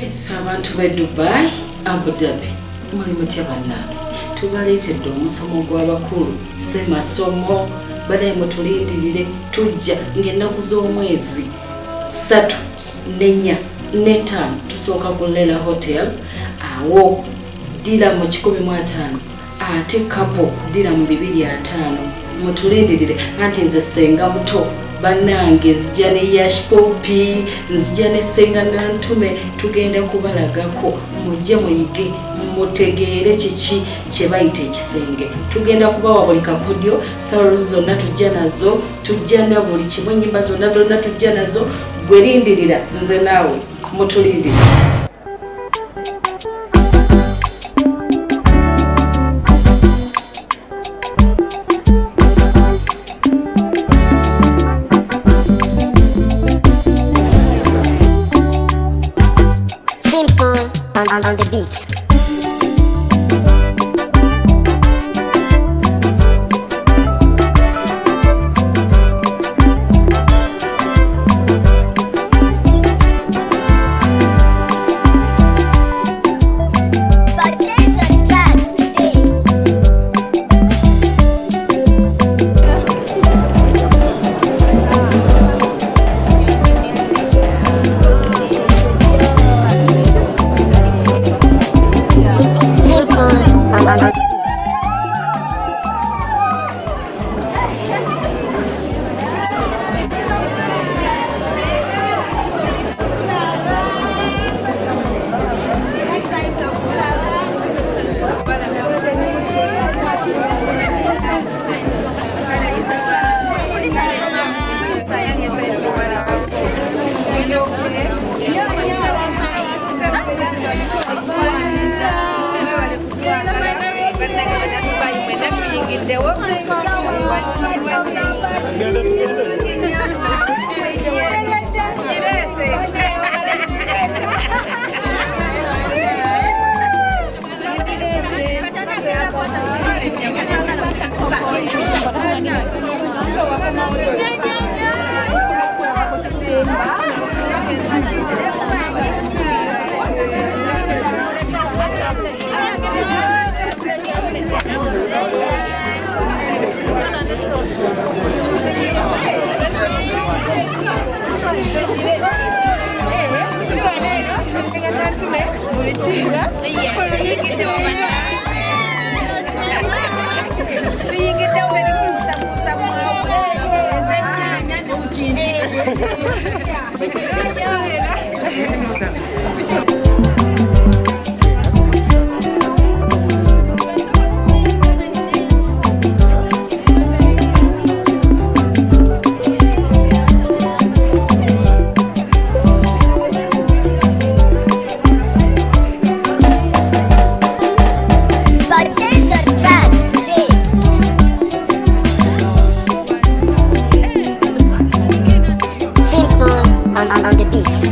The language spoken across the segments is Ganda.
Yes, abantu be Dubai, Abu Dhabi. Muli mutya bannange. Tubaleetedde omusomo gw'abakulu. Ssemasomo bale mutulindirire tujja ng'ennaku z'omwezi 3, 4, 5 tusooka ku LEELA Hotel. Awo dira mu 15 ate kapo dira mu 205. Mutulindirire anti nze Ssenga muto. Banange nzija ne Yashpopy, nzija ne Ssenga Nantume, tugenda kubalagako mujje muyige mutegeere kiki kye bayita ekisenge. Tugenda kubawa buli kakodyo, salo zonna tujja nazo, tujja na buli kimu, ennyimba zonna tujja nazo. Gwe lindirira nze naawe mutulindirira. On the beats. On the beats.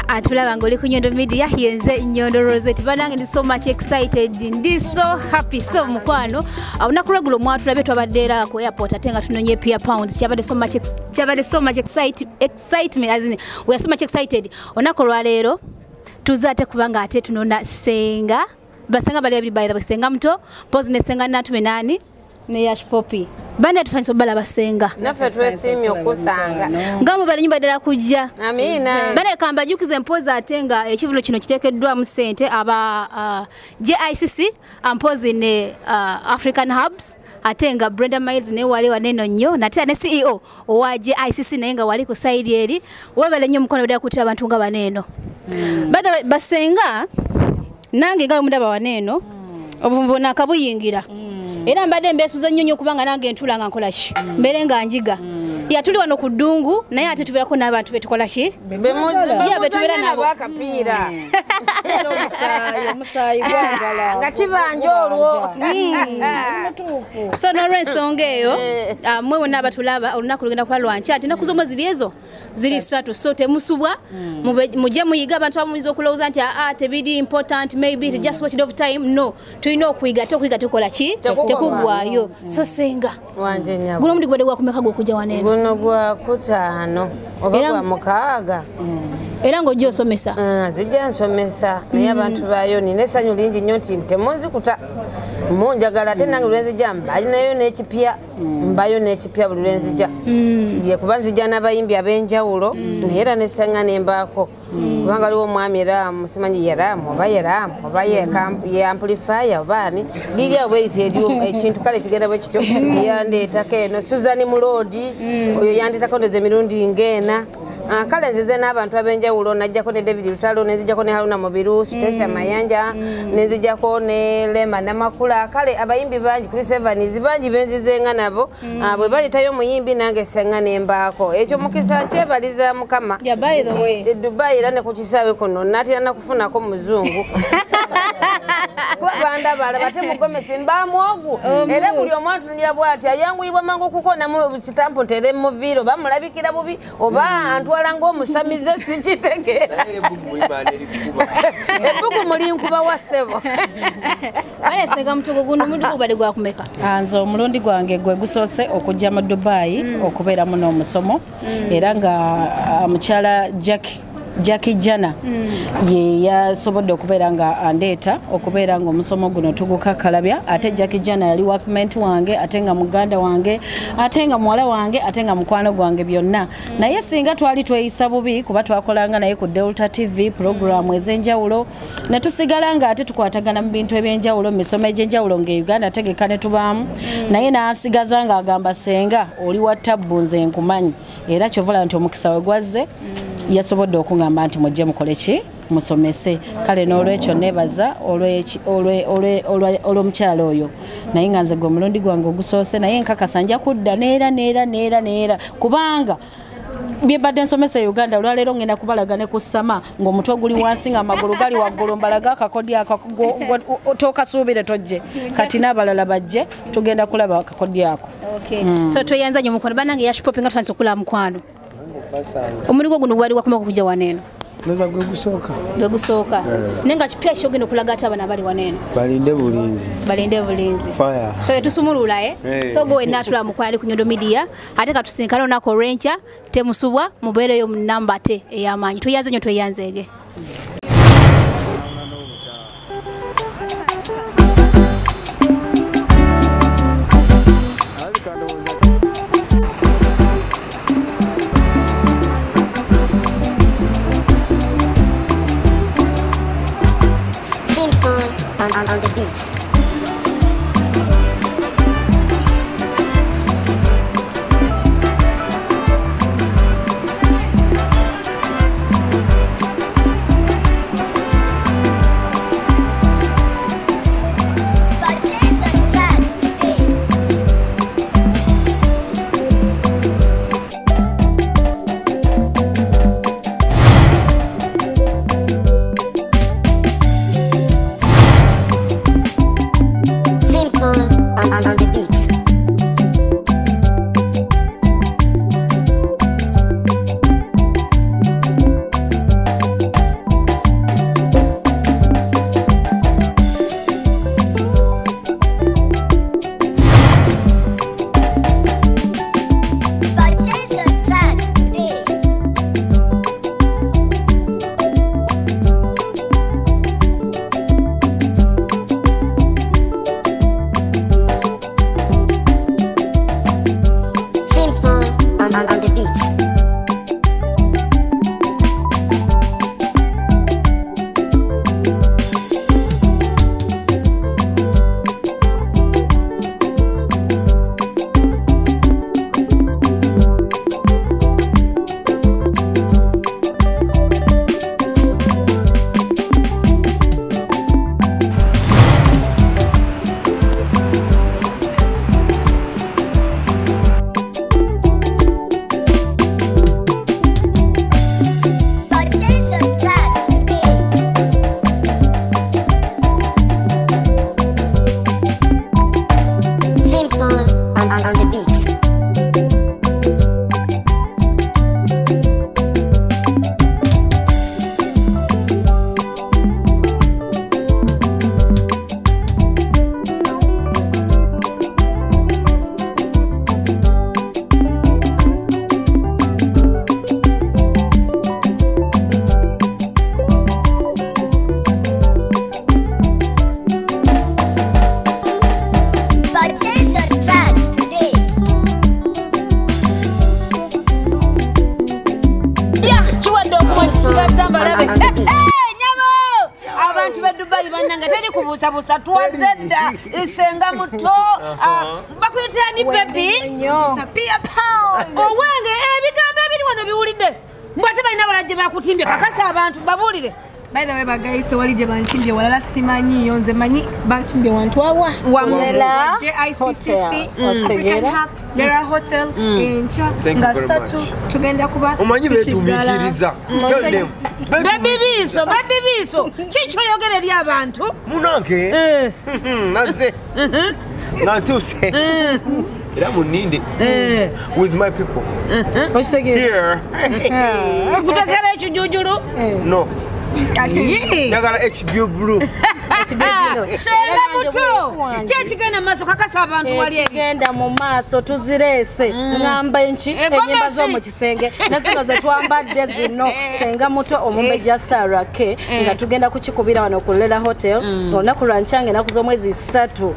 Atulaba ngoli ku Nyondo Media yenze Nyondo Rozet. Banange ndi so much excited, ndi so happy, so mukwano. Unakulegulo mwatu labe twabadera ku airport atenga tunonye pia pounds. Cyabade so much excitement as in we are so much excited. Onakolwa lero tuzate kubanga ate tunonda Ssenga. Basenga bali abiri by the Ssenga muto, pose ne Ssenga Nantume nani? ne Yashpopy. Bane tusanyisa balaba Ssenga. Naffe twesimye okusanga. Ngamu bali nyumba ddala kujja. Amina. Bane kamba jukize mpoza atenga ekivulo kino kitekeddwamu ssente aba JICC ampozi ne African Hubs atenga Brenda Miles ne wali waneno nnyo nate ne CEO owa JICC naye nga wali ku side eri webale nnyo mukono ddala kutira abantu nga baneno. Bada basenga nange nga mundaba waneno obuvumvu nakabuyingira. Era mbadde mbesuza nnyo kubanga nange ntula nga nkola ki mbere nga njiga ya tuli wano ku ddungu naye ate tubeerako n'abantu betukola ki betubeera nabo akapiira omusaayi gwagala nga kibanja olwo so n'olw'ensonga eyo mmwe bonna abatulaba olunaku lugenda kuba lwanki ate ennaku z'omwezi ziri ezo ziri 3 so temusubwa mujje muyiga abantu abamuyinza okulowooza nti tebiri important maybe it's just wasted of time no tulina okuyiga ate okuyiga tukola ki tekugwayo so Ssenga wanje nyabo guno omundi gwedde gwakumeka gw'okujja waneno guno gwa kutaano oba gwa mukaaga era ng'ojja osomesa zijja nsomesa naye abantu bayo nina essanyu lingi nnyo nti temunzikuta munjagala ate nange lwenzijja mbalinayo n'ekipya buli lwenzijja ye kuba nzijja n'abayimbi ab'enjawulo naye era ne Ssenga ne mbaako kubanga waliwo omwami era musimanyi yeramu oba ye amplifier oba ani liri awo bweriti ekintu kale kigenda bwe kityo yandeetako eno Susan Mulodi oyo yandeetako ndeze emirundi ng'ena kale nzize n'abantu ab'enjawulo najjako ne David Lutalo nenzijjako ne Haruna Mubiru Stesha Mayanja nenzijjako ne Lema Namakula kale abayimbi bangi kuri 7 bangi benzizenga nabo bwe balitayo muyimbi nange Ssenga ne mbaako ekyo mukisa nkyebaliza Mukama yeah, by the way Dubai era ne ku kisaawe kuno natira nakufunako muzungu banda bala bate mugomesi mbamwogu era buli omwatu nira bwati ayanguyibwa mangu kukona mu sitampo ntere mu viro bamulabikira bubi oba antwala ng'omusamize sikitegeera ebbugu muli nkuba wa ssebo ale Ssenga mutugo guno omundi gubadde gwakumeka nze omulundi gwange gwe gusoose okujja mu Dubai okubeeramu n'omusomo era nga mukyala Jackie Jana ye yasobodde okubeera nga andeeta okubeera nga omusomo guno tugukakalabya ate Jackie Jana yali workmate wange ate nga muganda wange ate nga muwala wange ate nga mukwano gwange byonna naye singa twali tweyisa bubi kuba twakolanga naye ku Delta TV programu ez'enjawulo ne tusigala nga ate tukwatagana mu bintu eby'enjawulo misomo egy'enjawulo nga Uganda tegeka ne tubaamu naye n'asigaza nga agamba Ssenga oli wa tabbu nze nkumanyi era kyovula nti omukisa we gwazze yasobodde okungamba nti mujje mukole ki musomese kale n'olwekyo nebaza olw'omukyalo oyo naye nga nze gwe omulundi gwange ogusoose naye nkakasa nja kudda neera kubanga byebadde nsomesa Uganda olwaleero ngenda kubalaga ne ku ssama ng'omutwe guli wansi nga amagulu gali waggulu mbalaga akakodi ako tokasuubire tojje kati n'abalala bajje tugenda kulaba akakodi ako so tweyanza nnyo mukwano bannange Yashpopy nga tusanyusa okulaba mukwano omuligo guno gwali wakumeka okujja waneno neza gwe gusooka nenga kipya kyogenda okulaga ate abana bali waneno balinde bulinzi so tusumulula so go enatula mukwali ku Nyondo Media ate katusinkana onako rencha temusubwa mubeereyo mu namba te eyamanyi tuyanze nnyo tweyanzeege on the beats. bannange teri kubuusabuusa twazedda Ssenga muto bakuyitira ni baby owenge ebigambo ebiri wano biwulidde mbwate balina balajje bakutimbye kakasa abantu babuulire. By the way, guys, to wali jebantimbye walala simanyi yonze manyi bantimbye wantu awa wamela JICTC LEELA Hotel incha ngasatu tugenda kuba omanyi betumikiriza baby biso chicho yogere lya abantu munange naze Nantume era muninde with my people here kutakara ekijujulu no Nagala HB blue. Ssenga muto. Kyekigenda maaso kakasa abantu wali ekigenda mu maaso tuzirese ngamba enchi enyemba zo mu kisenge nazino ze twambadde zino Ssenga muto omumbeja Sarake nga tugenda kukikubira wano ku LEELA Hotel olunaku lwanchange naku z'omwezi 3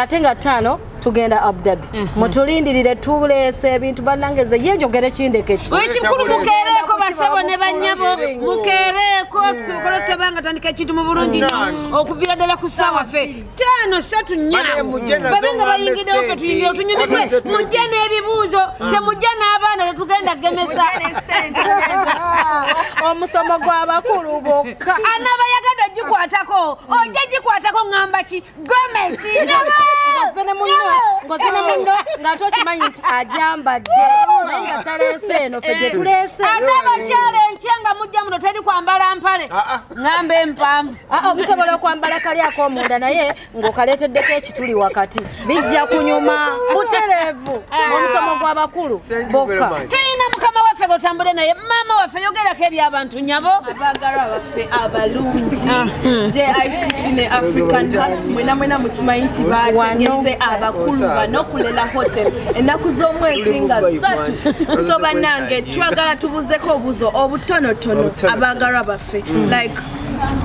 ate nga 5 tugenda Abu Dhabi mutulindirire tulese ebintu bannangeze yejogere kindekeki wekikulu mukeereko basebo ne banyabo mukeereko tusobola tebanga tandika ekintu mu bulungi nnyo okuvira ddala ku ssaawa ffe 5:34 babenga bayingiddewo ffe tuyingire tunyumidwe mujje n'ebibuuzo temujja n'abaana tetugenda gemesa omusomo gw'abakulu bokka anaabayagadde gikwatako ojja gikwatako ŋŋamba ki gomesi ngozene muno nga tokimanyi nti ajambadde naye nga taleese eno ffe gye tuleese ate abakyala enkyenga mujja muno teri kwambala mpale ŋŋamba empanvu omusobola okwambala kali ak'omunda naye ng'okaleeteddeko ekituli wakati bijja kunyuma butereevu omusomo gw'abakulu bokka tuyina mukama waffe gotambule naye maama waffe yogerako eri abantu nyabo abaagala baffe abalungi JICC ne African Hearts mwena mukimanyi nti bategese abakulu bano ku LEELA Hotel ennaku z'omwezi nga 3 so bannange twagala tubuzeko obuzo obutonotono abaagalwa baffe like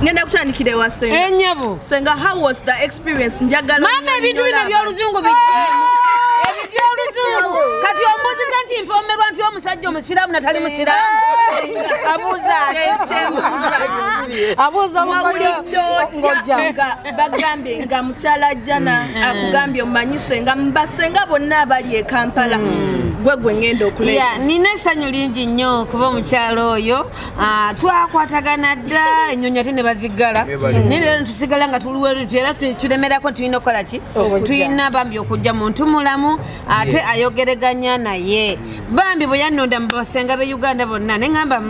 ngenda kutandikira ewa Ssenga ennyabo Ssenga how was the experience njagala maama ebintu bino by'oluzungu bikimu eby'oluzungu kati ombuuziza nti mpoomerwa nti omusajja omusiraamu natali musiraamu abuuza nga bagambye nga mukyala Jana akugambye omanyi Ssenga mbasenga bonna abali e Kampala gwe ngenda okuleeta nina essanyu lingi nnyo okuba omukyalo oyo twakwatagana dda ennyonyi ate ne baziggala naye leero netusigala nga tuliwerutu era tulemerako tulina okukola ki tulina bambi okujja muntu mulamu ate ayogereganya naye bambi bwe yannonda mu basenga be Uganda bonna ne ŋŋamba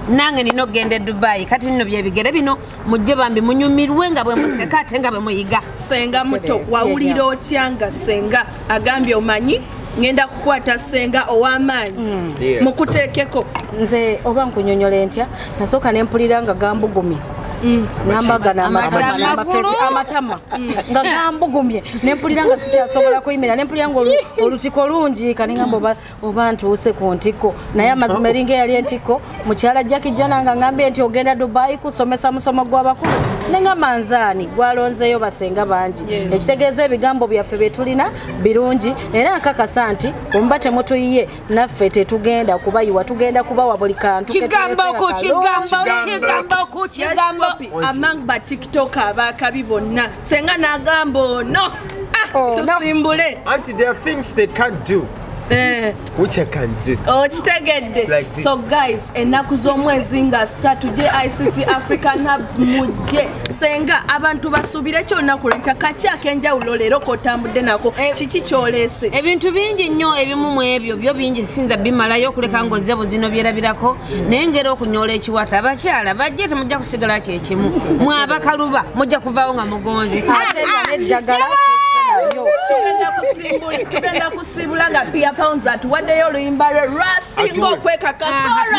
nange nina okugenda e Dubai kati nno byebigere bino mujje bambi munyumirwe nga bwe museka ate nga bwe muyiga Ssenga muto wawulira otya nga Ssenga agambye omanyi ngenda kukwata Ssenga ow'amaanyi mukuteekeko nze oba nkunyonyole ntya nasooka ne mpulira nga gambugumye nambagana amatama nga gambugumye nempulira nga sikyasobola kuyimira nempulira nga olutiko lungi kaningamba oba ntuuse ku ntiko naye amazima eringa eyali entiko mukyala Jana nga ngambye nti ogenda Dubai kusomesa musomo gw'abakulu nenga manzaani gwalonzeeyo basenga bangi ekitegeeza ebigambo byaffe bye tulina birungi era nkakasa nti omuba temutuyiye naffe tetugenda kubayiwa tugenda kubawa buli kantu kigambo among ba TikTok abakabi bonna Ssenga n'agamba no tusimbule Auntie, there are things they can't do which I can do. Kitegedde like this. So guys ennaku z'omwezi nga 3 JICC African Hubs mujje Ssenga abantu basuubire kyo olunaku lwenkya kaki ak'enjawulo leero kotambudde nako kiki kyoleese ebintu bingi nnyo ebimu mu ebyo byo bingi sinza bimalayo okuleka ng'ozze buzino byerabirako naye ngera okunyoola ekiwata abakyala bajje temujja kusigala kyekimu mwe abakaluba mujja kuvaawo nga mugonzi eddagala tugenda kusiibula nga pia pounds atuwaddeyo oluyimba lwe lwasinga okwekakasora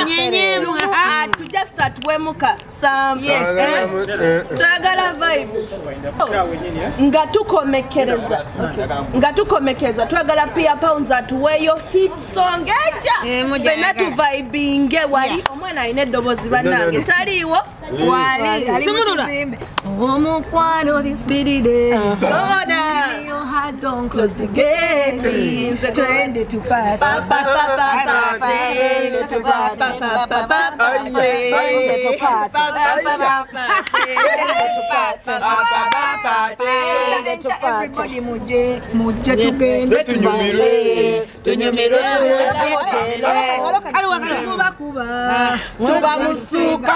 tujja statuwemuka twagala vibe nga tukomekereza twagala pia pounds atuweeyo hit song eja fena tuvibinge wali omwana alina eddoboozi bannange taliiwo Omukwano this biddy day. Give me your heart, don't close the gate. Twende tupate. Everybody muje tugende tunyumirwe kuba musuka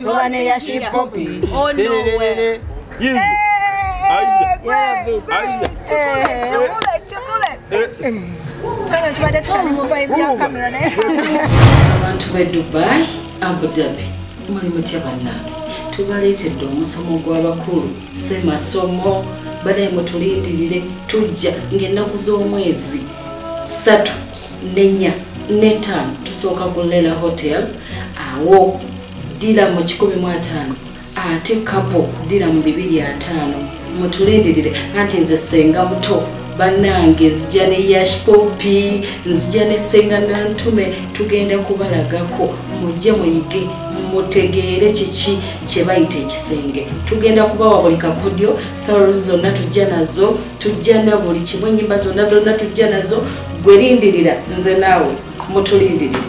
tubane Yashpopy abantu be Dubai Abu Dhabi muli mutya bannange tubaleetedde omusomo gw'abakulu ssemasomo balaye mutulindirire tujja ng'ennaku z'omwezi 3 4 5 tusooka ku LEELA Hotel awo dira mu 15 ate kapo dira mu 250 mutulindirire anti nze Ssenga muto bannange nzija ne Yashpopy nzija ne Ssenga Nantume tugenda kubalagako mujje muyige mutegeere kiki kye bayita ekisenge tugenda kubawa buli kakodyo salary zonna tujja nazo tujja na buli kimwe ennyimba zonna tujja nazo gwe lindirira nze naawe mutulindirire